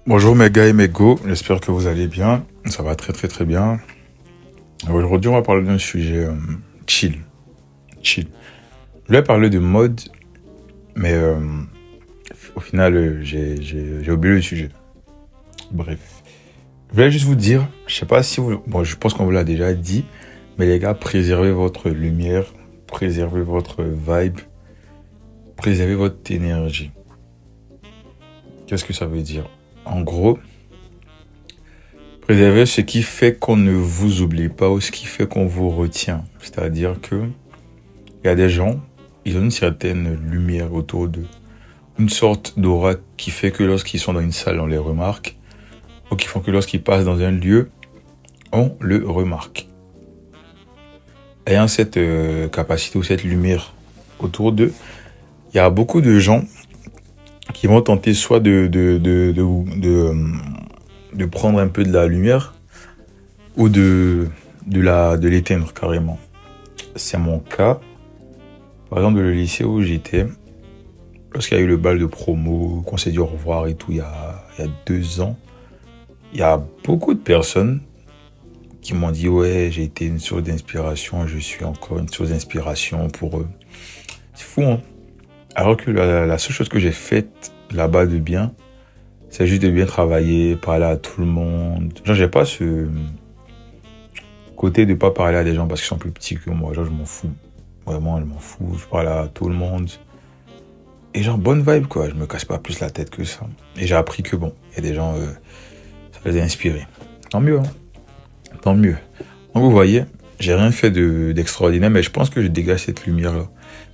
Bonjour mes gars et mes go, j'espère que vous allez bien. Ça va très très très bien. Aujourd'hui on va parler d'un sujet chill. Chill. Je voulais parler de mode, mais au final j'ai oublié le sujet. Bref. Je voulais juste vous dire, je sais pas si vous... Bon, je pense qu'on vous l'a déjà dit, mais les gars, préservez votre lumière, préservez votre vibe, préservez votre énergie. Qu'est-ce que ça veut dire? En gros, préservez ce qui fait qu'on ne vous oublie pas ou ce qui fait qu'on vous retient. C'est-à-dire que il y a des gens, ils ont une certaine lumière autour d'eux. Une sorte d'aura qui fait que lorsqu'ils sont dans une salle, on les remarque. Ou qui font que lorsqu'ils passent dans un lieu, on le remarque. Ayant cette capacité ou cette lumière autour d'eux, il y a beaucoup de gens qui vont tenter soit de prendre un peu de la lumière ou de l'éteindre carrément. C'est mon cas. Par exemple, le lycée où j'étais, lorsqu'il y a eu le bal de promo, qu'on s'est dit au revoir et tout, il y a 2 ans, il y a beaucoup de personnes qui m'ont dit ouais, j'ai été une source d'inspiration, je suis encore une source d'inspiration pour eux. C'est fou, hein? Alors que la seule chose que j'ai faite là-bas de bien, c'est juste de bien travailler, parler à tout le monde. Genre, j'ai pas ce côté de pas parler à des gens parce qu'ils sont plus petits que moi. Genre, je m'en fous. Vraiment, je m'en fous. Je parle à tout le monde. Et genre, bonne vibe, quoi. Je me casse pas plus la tête que ça. Et j'ai appris que bon, il y a des gens, ça les a inspirés. Tant mieux, hein. Tant mieux. Donc, vous voyez, j'ai rien fait d'extraordinaire, mais je pense que je dégage cette lumière-là.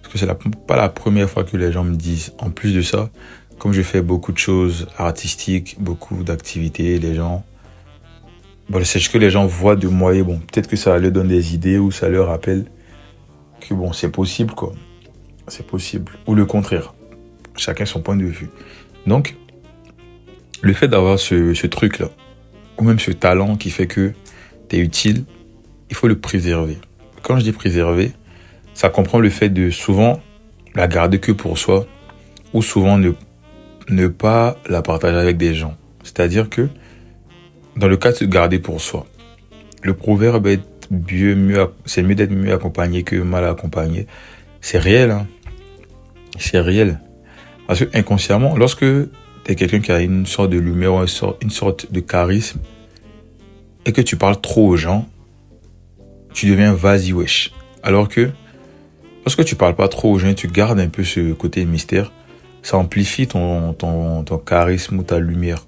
Parce que pas la première fois que les gens me disent. En plus de ça, comme je fais beaucoup de choses artistiques, beaucoup d'activités, les gens... Bon, c'est ce que les gens voient de moi et bon, peut-être que ça leur donne des idées ou ça leur rappelle que bon, c'est possible, quoi. C'est possible. Ou le contraire. Chacun son point de vue. Donc, le fait d'avoir ce truc-là, ou même ce talent qui fait que t'es utile, il faut le préserver. Quand je dis préserver, ça comprend le fait de souvent la garder que pour soi, ou souvent ne pas la partager avec des gens. C'est-à-dire que, dans le cas de se garder pour soi, le proverbe est c'est mieux d'être mieux accompagné que mal accompagné. C'est réel, hein. C'est réel. Parce que inconsciemment, lorsque tu es quelqu'un qui a une sorte de lumière, une sorte de charisme, et que tu parles trop aux gens, tu deviens vas-y wesh. Alors que, lorsque tu parles pas trop aux gens, tu gardes un peu ce côté mystère, ça amplifie ton charisme ou ta lumière.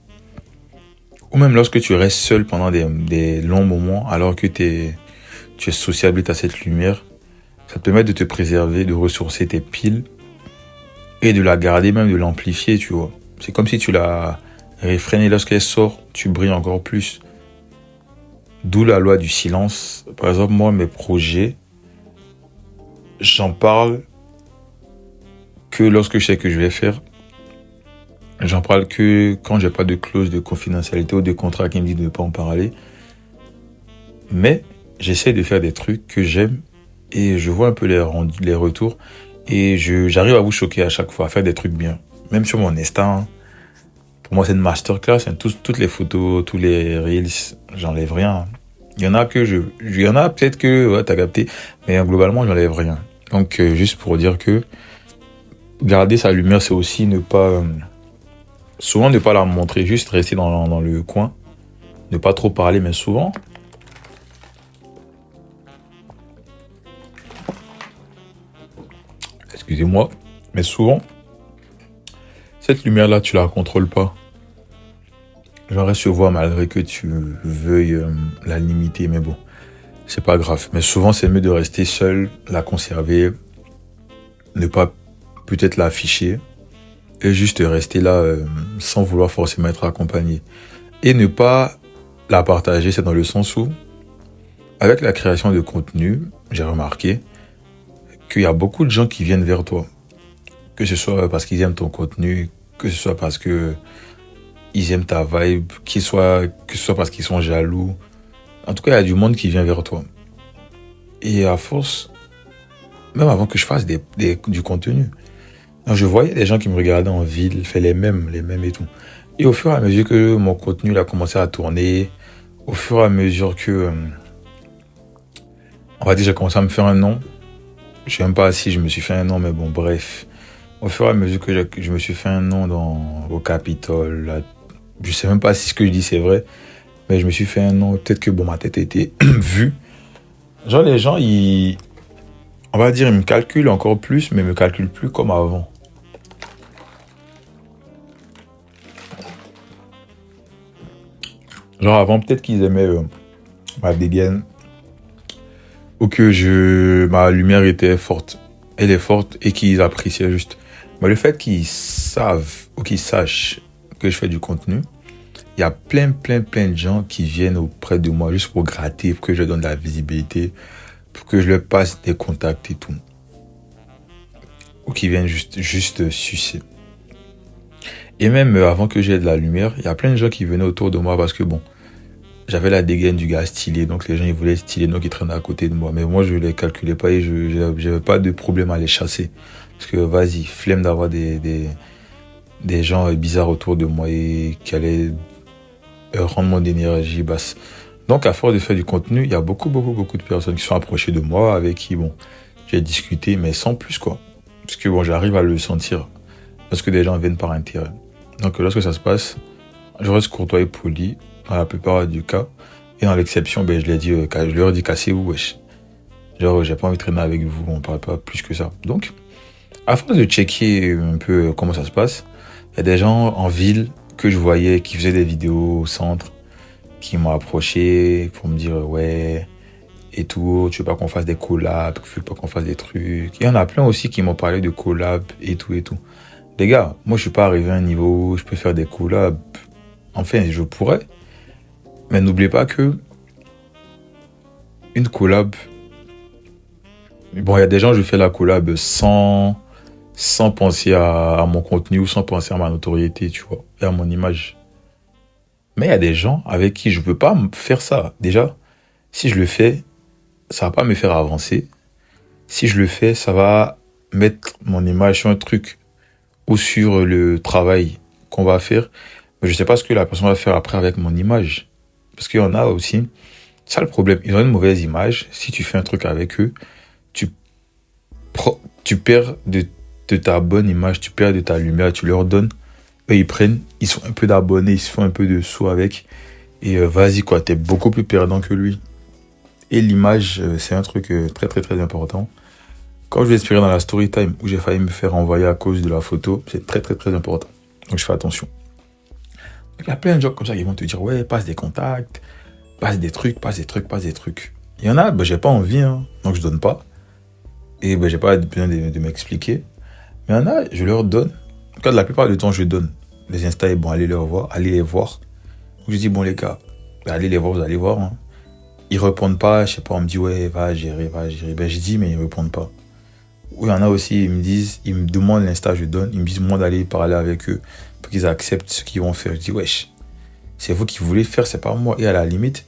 Ou même lorsque tu restes seul pendant des longs moments, alors que tu es sociable et tu as cette lumière, ça te permet de te préserver, de ressourcer tes piles et de la garder, même de l'amplifier, tu vois. C'est comme si tu la réfrénais. Lorsqu'elle sort, tu brilles encore plus. D'où la loi du silence. Par exemple, moi, mes projets, j'en parle que lorsque je sais que je vais faire. J'en parle que quand j'ai pas de clause de confidentialité ou de contrat qui me dit de ne pas en parler. Mais j'essaie de faire des trucs que j'aime et je vois un peu les retours et j'arrive à vous choquer à chaque fois, à faire des trucs bien. Même sur mon Insta, hein. Pour moi c'est une masterclass, hein. Toutes les photos, tous les reels, j'enlève rien. Il y en a peut-être que ouais, t'as capté, mais globalement j'enlève rien. Donc juste pour dire que garder sa lumière, c'est aussi souvent ne pas la montrer, juste rester dans le coin, ne pas trop parler, mais souvent, excusez-moi, mais souvent, cette lumière-là, tu la contrôles pas. Genre, elle se voit malgré que tu veuilles la limiter, mais bon, c'est pas grave. Mais souvent, c'est mieux de rester seul, la conserver, ne pas peut-être l'afficher, et juste rester là sans vouloir forcément être accompagné. Et ne pas la partager, c'est dans le sens où, avec la création de contenu, j'ai remarqué qu'il y a beaucoup de gens qui viennent vers toi. Que ce soit parce qu'ils aiment ton contenu, que ce soit parce que ils aiment ta vibe, que ce soit parce qu'ils sont jaloux. En tout cas, il y a du monde qui vient vers toi. Et à force, même avant que je fasse du contenu, je voyais des gens qui me regardaient en ville, faire les mêmes et tout. Et au fur et à mesure que mon contenu il a commencé à tourner, au fur et à mesure que, on va dire, j'ai commencé à me faire un nom. Je sais même pas si je me suis fait un nom, mais bon, bref. Au fur et à mesure que je me suis fait un nom au Capitole, là, je sais même pas si ce que je dis c'est vrai, mais je me suis fait un nom. Peut-être que bon, ma tête a été vue. Genre, les gens, on va dire, ils me calculent encore plus, mais ils me calculent plus comme avant. Genre, avant, peut-être qu'ils aimaient ma dégaine ou que ma lumière était forte. Elle est forte et qu'ils appréciaient juste. Mais le fait qu'ils savent ou qu'ils sachent que je fais du contenu, il y a plein de gens qui viennent auprès de moi juste pour gratter, pour que je leur donne de la visibilité, pour que je leur passe des contacts et tout. Ou qui viennent juste sucer. Et même avant que j'aie de la lumière, il y a plein de gens qui venaient autour de moi parce que bon, j'avais la dégaine du gars stylé, donc les gens ils voulaient stylé, donc ils traînaient à côté de moi. Mais moi je les calculais pas et je n'avais pas de problème à les chasser. Parce que vas-y, flemme d'avoir des gens bizarres autour de moi et qui allaient rendre mon énergie basse. Donc à force de faire du contenu, il y a beaucoup de personnes qui sont approchées de moi, avec qui bon, j'ai discuté, mais sans plus quoi. Parce que bon, j'arrive à le sentir. Parce que des gens viennent par intérêt. Donc lorsque ça se passe, je reste courtois et poli dans la plupart du cas. Et dans l'exception, ben, je leur dis cassez-vous, wesh. Genre, j'ai pas envie de traîner avec vous, on parle pas plus que ça. Donc, à force de checker un peu comment ça se passe, il y a des gens en ville que je voyais qui faisaient des vidéos au centre, qui m'ont approché pour me dire ouais et tout, tu veux pas qu'on fasse des collabs, tu veux pas qu'on fasse des trucs. Il y en a plein aussi qui m'ont parlé de collabs et tout et tout. Les gars, moi je suis pas arrivé à un niveau où je peux faire des collabs. Enfin, je pourrais. Mais n'oubliez pas que une collab, bon, il y a des gens, je fais la collab sans penser à mon contenu ou sans penser à ma notoriété, tu vois, et à mon image. Mais il y a des gens avec qui je peux pas faire ça. Déjà, si je le fais, ça va pas me faire avancer. Si je le fais, ça va mettre mon image sur un truc ou sur le travail qu'on va faire. Mais je sais pas ce que la personne va faire après avec mon image. Parce qu'il y en a aussi. C'est ça le problème. Ils ont une mauvaise image. Si tu fais un truc avec eux, tu, tu perds de ta bonne image, tu perds de ta lumière, tu leur donnes. Eux, ils prennent, ils sont un peu d'abonnés, ils se font un peu de sous avec. Et vas-y, quoi, t'es beaucoup plus perdant que lui. Et l'image, c'est un truc très important. Quand je vais expirer dans la story time où j'ai failli me faire envoyer à cause de la photo, c'est très important. Donc je fais attention. Donc, il y a plein de gens comme ça qui vont te dire ouais, passe des contacts, passe des trucs. Il y en a, ben, j'ai pas envie, hein, donc je donne pas. Et ben, j'ai pas besoin de m'expliquer. Mais il y en a, je leur donne. En tout cas, la plupart du temps, je donne. Les Insta, bon, allez les voir. Donc je dis bon les gars, ben, allez les voir, vous allez voir. Hein. Ils répondent pas, je sais pas, on me dit ouais, va gérer. Ben je dis mais ils répondent pas. Ou il y en a aussi, ils me demandent l'Insta, je donne, ils me disent moi d'aller parler avec eux pour qu'ils acceptent ce qu'ils vont faire. Je dis wesh, c'est vous qui voulez faire, c'est pas moi. Et à la limite,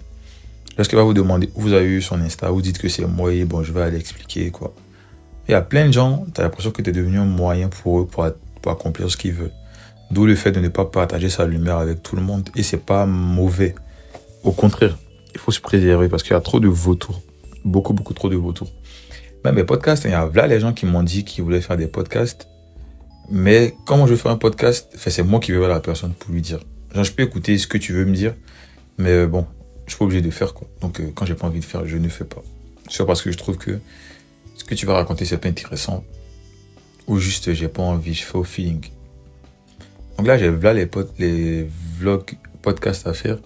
lorsqu'il va vous demander où vous avez eu son Insta, vous dites que c'est moi et bon, je vais aller expliquer quoi. Il y a plein de gens, tu as l'impression que tu es devenu un moyen pour eux pour accomplir ce qu'ils veulent. D'où le fait de ne pas partager sa lumière avec tout le monde. Et c'est pas mauvais. Au contraire, il faut se préserver parce qu'il y a trop de vautours. Beaucoup trop de vautours. Même mes podcasts, il y a là les gens qui m'ont dit qu'ils voulaient faire des podcasts. Mais comment je fais un podcast, c'est moi qui vais voir la personne pour lui dire. Genre, je peux écouter ce que tu veux me dire, mais bon, je suis pas obligé de faire quoi. Donc quand j'ai pas envie de faire, je ne fais pas. Soit parce que je trouve que ce que tu vas raconter c'est pas intéressant, ou juste j'ai pas envie, je fais au feeling. Donc là j'ai là les vlogs, podcasts à faire.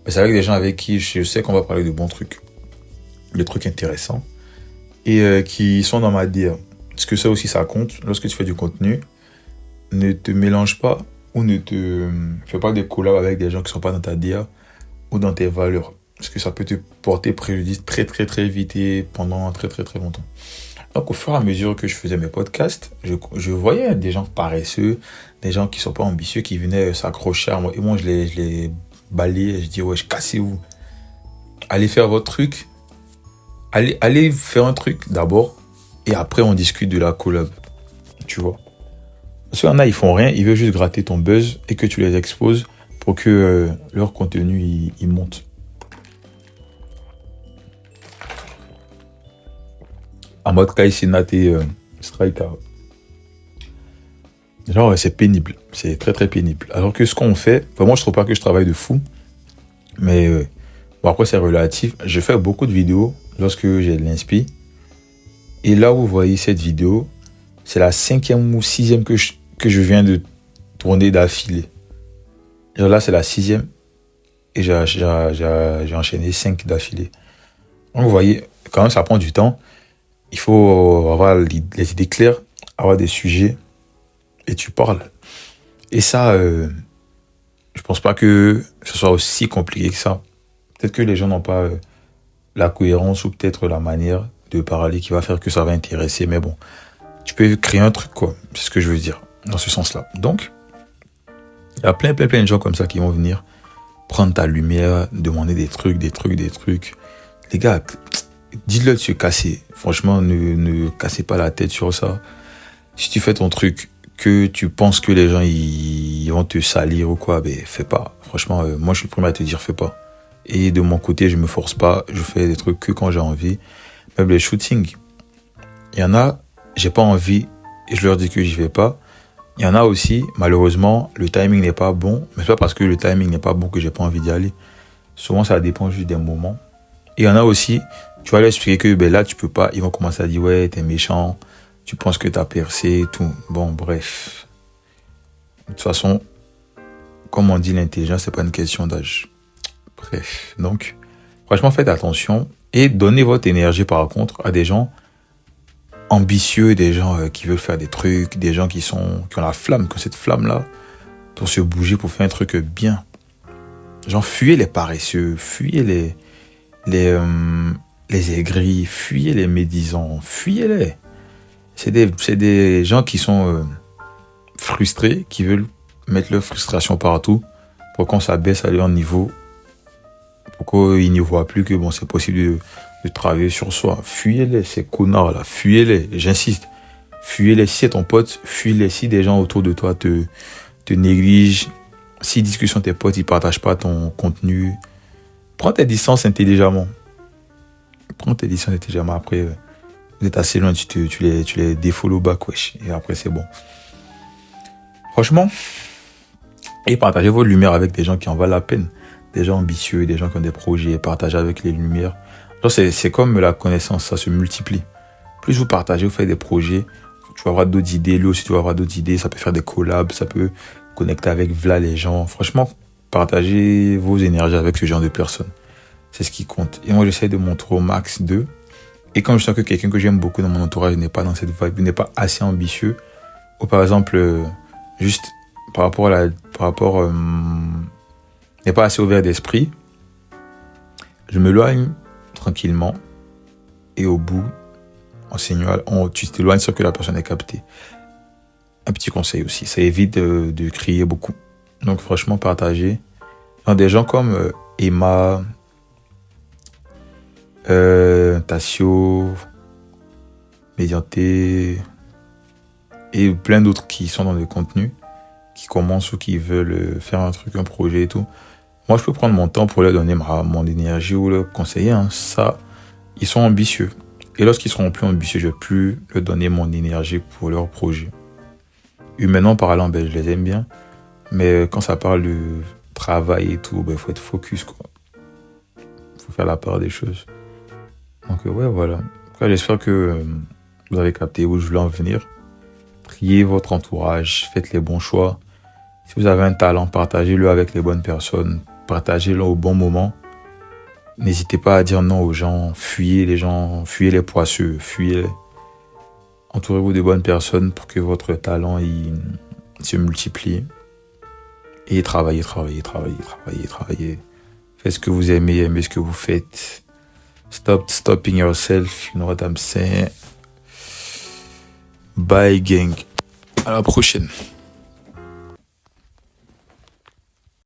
Mais c'est avec des gens avec qui je sais qu'on va parler de bons trucs, des trucs intéressants, et qui sont dans ma DA. Parce que ça aussi ça compte. Lorsque tu fais du contenu, ne te mélange pas ou ne te fais pas des collabs avec des gens qui sont pas dans ta DA ou dans tes valeurs. Parce que ça peut te porter préjudice très vite et pendant très longtemps. Donc au fur et à mesure que je faisais mes podcasts, je voyais des gens paresseux, des gens qui sont pas ambitieux, qui venaient s'accrocher à moi. Et moi je les balayais, je dis ouais, cassez-vous. Allez faire votre truc. Allez faire un truc d'abord et après on discute de la collab. Tu vois. Parce qu'il y en a, ils font rien, ils veulent juste gratter ton buzz et que tu les exposes pour que leur contenu il monte. En mode Kai Cenat et Striker. Genre, c'est pénible. C'est très très pénible. Alors que ce qu'on fait, enfin, moi je trouve pas que je travaille de fou. Mais bon, après c'est relatif. Je fais beaucoup de vidéos lorsque j'ai de l'inspi. Et là où vous voyez cette vidéo, c'est la 5e ou 6e que je viens de tourner d'affilée. Genre là c'est la 6e. Et j'ai enchaîné 5 d'affilée. Donc vous voyez, quand même ça prend du temps. Il faut avoir les idées claires, avoir des sujets. Et tu parles. Et ça, je pense pas que ce soit aussi compliqué que ça. Peut-être que les gens n'ont pas la cohérence ou peut-être la manière de parler qui va faire que ça va intéresser. Mais bon, tu peux créer un truc, quoi. C'est ce que je veux dire, dans ce sens-là. Donc, il y a plein de gens comme ça qui vont venir prendre ta lumière, demander des trucs. Les gars, dites-le de se casser. Franchement, ne cassez pas la tête sur ça. Si tu fais ton truc, que tu penses que les gens ils vont te salir ou quoi, ben fais pas. Franchement, moi je suis le premier à te dire fais pas. Et de mon côté, je me force pas, je fais des trucs que quand j'ai envie. Même les shootings, il y en a, j'ai pas envie et je leur dis que j'y vais pas. Il y en a aussi, malheureusement, le timing n'est pas bon, mais c'est pas parce que le timing n'est pas bon que j'ai pas envie d'y aller. Souvent, ça dépend juste des moments. Et il y en a aussi, tu vas leur expliquer que ben là tu peux pas, ils vont commencer à dire ouais, t'es méchant. Tu penses que tu as percé et tout. Bon, bref. De toute façon, comme on dit, l'intelligence, c'est pas une question d'âge. Bref. Donc, franchement, faites attention et donnez votre énergie, par contre, à des gens ambitieux, des gens qui veulent faire des trucs, des gens qui ont la flamme, qui ont cette flamme-là, pour se bouger, pour faire un truc bien. Genre, fuyez les paresseux, fuyez les aigris, fuyez les médisants, fuyez-les. C'est des gens qui sont frustrés, qui veulent mettre leur frustration partout pour qu'on s'abaisse à leur niveau, pour qu'ils ne voient plus que bon, c'est possible de travailler sur soi. Fuyez-les, ces connards-là, fuyez-les, j'insiste. Fuyez-les, si c'est ton pote, fuis-les. Si des gens autour de toi te négligent, si discussion tes potes, ils ne partagent pas ton contenu, prends tes distances intelligemment. Après... Vous êtes assez loin, tu les défollow back, wesh. Et après, c'est bon. Franchement, et partagez vos lumières avec des gens qui en valent la peine. Des gens ambitieux, des gens qui ont des projets. Partagez avec les lumières. Donc, c'est comme la connaissance, ça se multiplie. Plus vous partagez, vous faites des projets, tu vas avoir d'autres idées. Lui aussi, tu vas avoir d'autres idées. Ça peut faire des collabs, ça peut connecter avec les gens. Franchement, partagez vos énergies avec ce genre de personnes. C'est ce qui compte. Et moi, j'essaie de montrer au max d'eux. Et quand je sens que quelqu'un que j'aime beaucoup dans mon entourage n'est pas dans cette vibe, n'est pas assez ambitieux, ou par exemple, juste n'est pas assez ouvert d'esprit, je m'éloigne tranquillement et au bout, tu t'éloignes sans que la personne ait capté. Un petit conseil aussi, ça évite de crier beaucoup. Donc franchement, partagez. Dans des gens comme Emma, Tassio, Médianté et plein d'autres qui sont dans le contenu, qui commencent ou qui veulent faire un truc, un projet et tout. Moi, je peux prendre mon temps pour leur donner mon énergie ou leur conseiller. Ça, ils sont ambitieux. Et lorsqu'ils seront plus ambitieux, je ne vais plus leur donner mon énergie pour leur projet. Humainement parlant, je les aime bien. Mais quand ça parle de travail et tout, faut être focus, quoi. Faut faire la part des choses. Donc ouais, voilà. Après, j'espère que vous avez capté où je voulais en venir. Triez votre entourage, faites les bons choix. Si vous avez un talent, partagez-le avec les bonnes personnes. Partagez-le au bon moment. N'hésitez pas à dire non aux gens. Fuyez les gens, fuyez les poisseux, fuyez-les. Entourez-vous de bonnes personnes pour que votre talent il se multiplie. Et travaillez. Faites ce que vous aimez ce que vous faites. Stop stopping yourself, you know what I'm saying. Bye gang. À la prochaine.